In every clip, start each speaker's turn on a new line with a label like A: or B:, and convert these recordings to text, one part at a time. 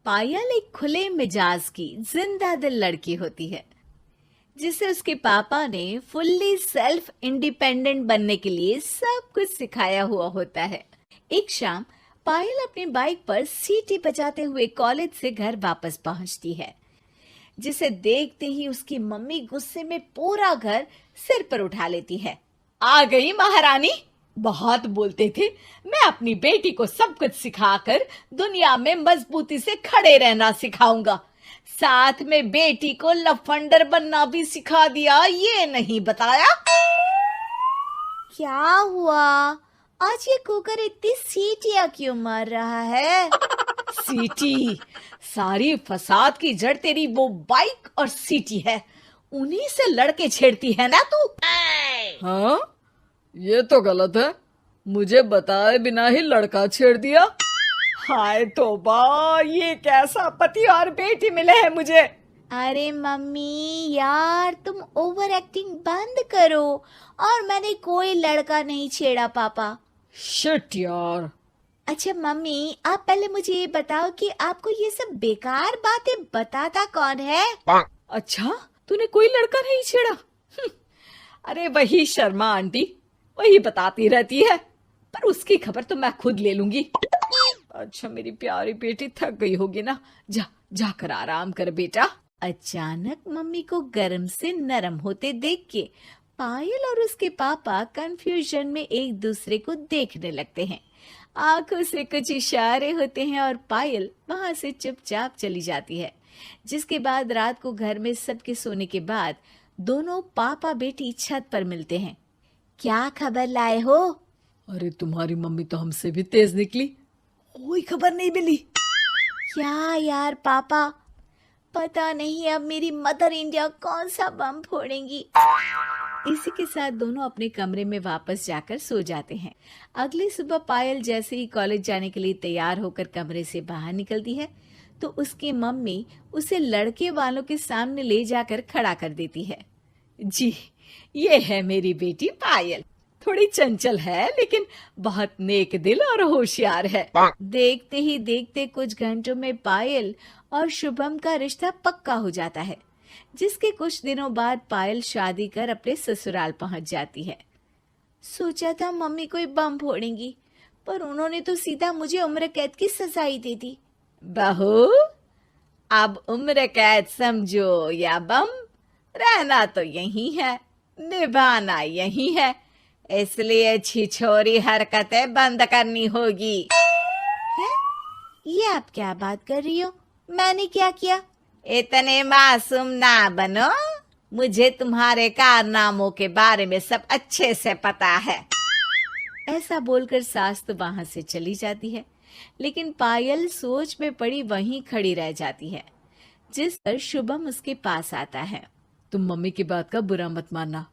A: पायल एक खुले मिजाज की जिंदा दिल लड़की होती है जिसे उसके पापा ने फुल्ली सेल्फ इंडिपेंडेंट बनने के लिए सब कुछ सिखाया हुआ होता है। एक शाम पायल अपनी बाइक पर सीटी बजाते हुए कॉलेज से घर वापस पहुंचती है, जिसे देखते ही उसकी मम्मी गुस्से में पूरा घर सिर पर उठा लेती है। आ गई महारानी, बहुत बोलते थे मैं अपनी बेटी को सब कुछ सिखाकर दुनिया में मजबूती से खड़े रहना सिखाऊंगा, साथ में बेटी को लफंडर बनना भी सिखा दिया, ये नहीं बताया। क्या हुआ? आज ये कुकर इतनी सीटियां क्यों मार रहा है? सीटी? सारी फसाद की जड़ तेरी वो बाइक और सीटी है, उन्हीं से लड़के छेड़ती है ना तू?
B: हाँ, ये तो गलत है, मुझे बताए बिना ही लड़का छेड़ दिया।
A: हाय तौबा, ये कैसा पति और बेटी मिले हैं मुझे। अरे मम्मी यार, तुम ओवर एक्टिंग बंद करो, और मैंने कोई लड़का नहीं छेड़ा पापा।
B: शिट यार।
A: अच्छा मम्मी, आप पहले मुझे ये बताओ कि आपको ये सब बेकार बातें बताता कौन है?
B: अच्छा, तूने कोई लड़का नहीं छेड़ा?
A: अरे वही शर्मा आंटी, वही बताती रहती है, पर उसकी खबर तो मैं खुद ले लूंगी। अच्छा मेरी प्यारी बेटी, थक गई होगी ना, जाकर आराम कर बेटा। अचानक मम्मी को गर्म से नरम होते देख के पायल और उसके पापा कंफ्यूजन में एक दूसरे को देखने लगते हैं। आंखों से कुछ इशारे होते हैं और पायल वहां से चुपचाप चली जाती है। जिसके बाद रात को घर में सबके सोने के बाद दोनों पापा बेटी छत पर मिलते हैं। क्या खबर लाए हो?
B: अरे तुम्हारी मम्मी तो हमसे भी तेज निकली, कोई खबर नहीं मिली।
A: क्या यार पापा, पता नहीं अब मेरी मदर इंडिया कौन सा बम फोड़ेंगी। इसी के साथ दोनों अपने कमरे में वापस जाकर सो जाते हैं। अगली सुबह पायल जैसे ही कॉलेज जाने के लिए तैयार होकर कमरे से बाहर निकलती है तो उसकी मम्मी उसे लड़के वालों के सामने ले जाकर खड़ा कर देती है। जी, ये है मेरी बेटी पायल, थोड़ी चंचल है लेकिन बहुत नेक दिल और होशियार है। देखते ही देखते कुछ घंटों में पायल और शुभम का रिश्ता पक्का हो जाता है, जिसके कुछ दिनों बाद पायल शादी कर अपने ससुराल पहुंच जाती है। सोचा था मम्मी कोई बम फोड़ेंगी, पर उन्होंने तो सीधा मुझे उम्र कैद की सजा ही दे दी। बहू, अब उम्र कैद समझो या बम, रहना तो यही है, निभाना यही है, इसलिए छिछोरी हरकतें बंद करनी होगी। है? ये आप क्या बात कर रही हो? मैंने क्या किया? इतने मासूम ना बनो, मुझे तुम्हारे कारनामों के बारे में सब अच्छे से पता है। ऐसा बोलकर सास तो वहां से चली जाती है, लेकिन पायल सोच में पड़ी वहीं खड़ी रह जाती है। जिस पर शुभम उसके पास आता है।
B: तुम मम्मी की बात का बुरा मत मानना,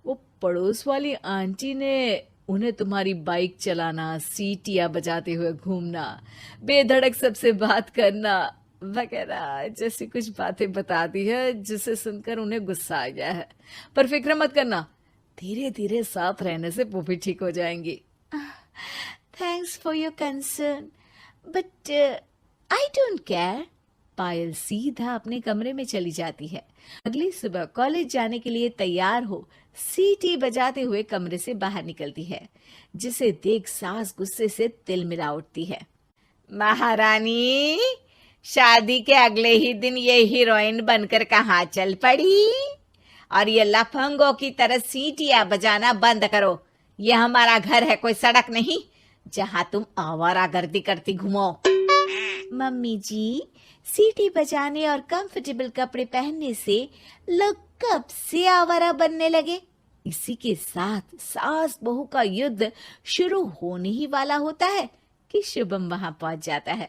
B: वो पड़ोस वाली आंटी ने उन्हें तुम्हारी बाइक चलाना, सीटियां बजाते हुए घूमना, बेधड़क सबसे बात करना वगैरह जैसी कुछ बातें बता दी है, जिसे सुनकर उन्हें गुस्सा आ गया है। पर फिक्र मत करना, धीरे धीरे साथ रहने से वो भी ठीक हो जाएंगी।
A: Thanks for your concern, but I don't care. Payal सीधा अपने कमरे में चली जाती है। अगली सुबह कॉलेज जाने के लिए तैयार हो सीटी बजाते हुए कमरे से बाहर निकलती है, जिसे देख सास गुस्से से तिलमिला उठती है। महारानी, शादी के अगले ही दिन ये हीरोइन बनकर कहाँ चल पड़ी? और ये लफंगों की तरह सीटियां बजाना बंद करो। ये हमारा घर है, कोई सड़क नहीं जहां तुम आवारागर्दी करती घूमो। मम्मी जी, सीटी बजाने और कंफर्टेबल कपड़े पहनने से लोग कब से आवारा बनने लगे? इसी के साथ सास बहू का युद्ध शुरू होने ही वाला होता है कि शुभम वहां पहुंच जाता है।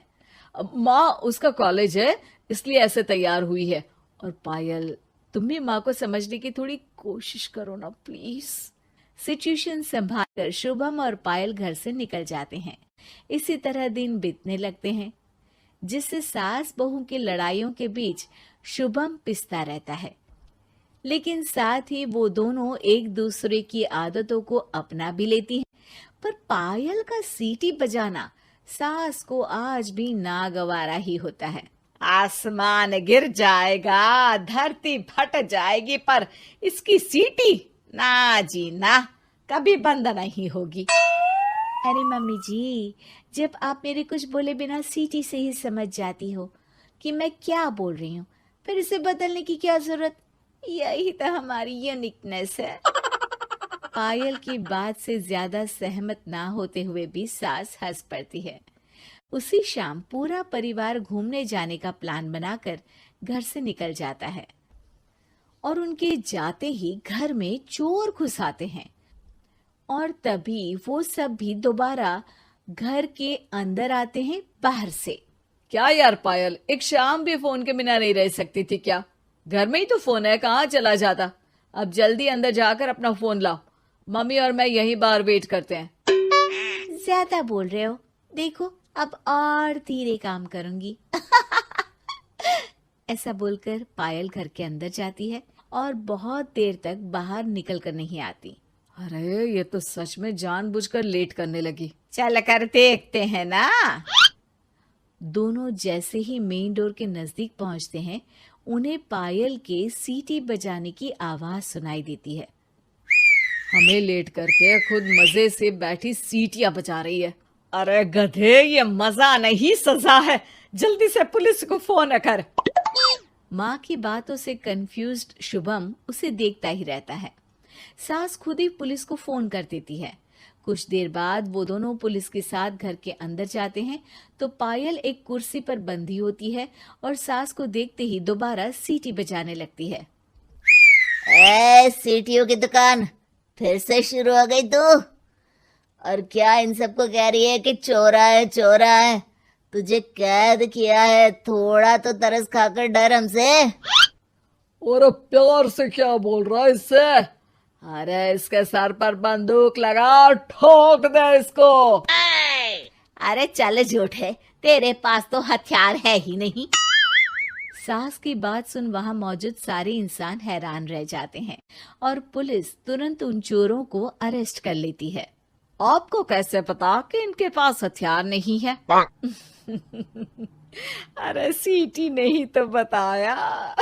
B: माँ, उसका कॉलेज है इसलिए ऐसे तैयार हुई है। और पायल, तुम भी माँ को समझने की थोड़ी कोशिश करो ना प्लीज।
A: सिचुएशन संभालकर शुभम और पायल घर से निकल जाते हैं। इसी तरह दिन बीतने लगते हैं, जिससे सास बहू की लड़ाइयों के बीच शुभम पिसता रहता है, लेकिन साथ ही वो दोनों एक दूसरे की आदतों को अपना भी लेती हैं। पर पायल का सीटी बजाना सास को आज भी नागवारा ही होता है।
B: आसमान गिर जाएगा, धरती फट जाएगी, पर इसकी सीटी ना जी ना, कभी बंद नहीं होगी।
A: अरे मम्मी जी, जब आप मेरे कुछ बोले बिना सीटी से ही समझ जाती हो कि मैं क्या बोल रही हूँ, फिर इसे बदलने की क्या जरूरत? यही तो हमारी यूनिकनेस है। पायल की बात से ज्यादा सहमत ना होते हुए भी सास हंस पड़ती है। उसी शाम पूरा परिवार घूमने जाने का प्लान बनाकर घर से निकल जाता है और उनके जाते ही घर में चोर घुस आते हैं और तभी वो सब भी दोबारा घर के अंदर आते हैं बाहर से।
B: क्या यार पायल, एक शाम भी फोन के बिना नहीं रह सकती थी क्या? घर में ही तो फोन है, कहाँ चला जाता? अब जल्दी अंदर जाकर अपना फोन लाओ, मम्मी और मैं यहीं बाहर वेट करते हैं।
A: ज्यादा बोल रहे हो, देखो अब और धीरे काम करूंगी। ऐसा बोलकर पायल घर के अंदर जाती है और बहुत देर तक बाहर निकल कर नहीं आती।
B: अरे ये तो सच में जानबूझकर लेट करने लगी।
A: चल कर देखते हैं ना। दोनों जैसे ही मेन डोर के नजदीक पहुंचते हैं, उन्हें पायल के सीटी बजाने की आवाज सुनाई देती है।
B: हमें लेट करके खुद मजे से बैठी सीटियां बजा रही है। अरे गधे, ये मजा नहीं सजा है, जल्दी से पुलिस को फोन कर।
A: माँ की बातों से कंफ्यूज्ड शुभम उसे देखता ही रहता है। सास खुद ही पुलिस को फोन कर देती है। कुछ देर बाद वो दोनों पुलिस के साथ घर के अंदर जाते हैं तो पायल एक कुर्सी पर बंधी होती है और सास को देखते ही दोबारा सीटी बजाने लगती है।
C: सीटियों की दुकान फिर से शुरू हो गई तू? और क्या इन सबको कह रही है कि चोरा है चोरा है? तुझे कैद किया है, थोड़ा तो तरस खाकर डर हमसे।
B: और प्यार से क्या बोल रहा है इससे? अरे इसके सर पर बंदूक लगा, ठोक दे इसको।
C: अरे चल झूठे, तेरे पास तो हथियार है ही नहीं।
A: सास की बात सुन वहां मौजूद सारे इंसान हैरान रह जाते हैं और पुलिस तुरंत उन चोरों को अरेस्ट कर लेती है।
B: आपको कैसे पता कि इनके पास हथियार नहीं है? अरे सीटी नहीं तो बताया।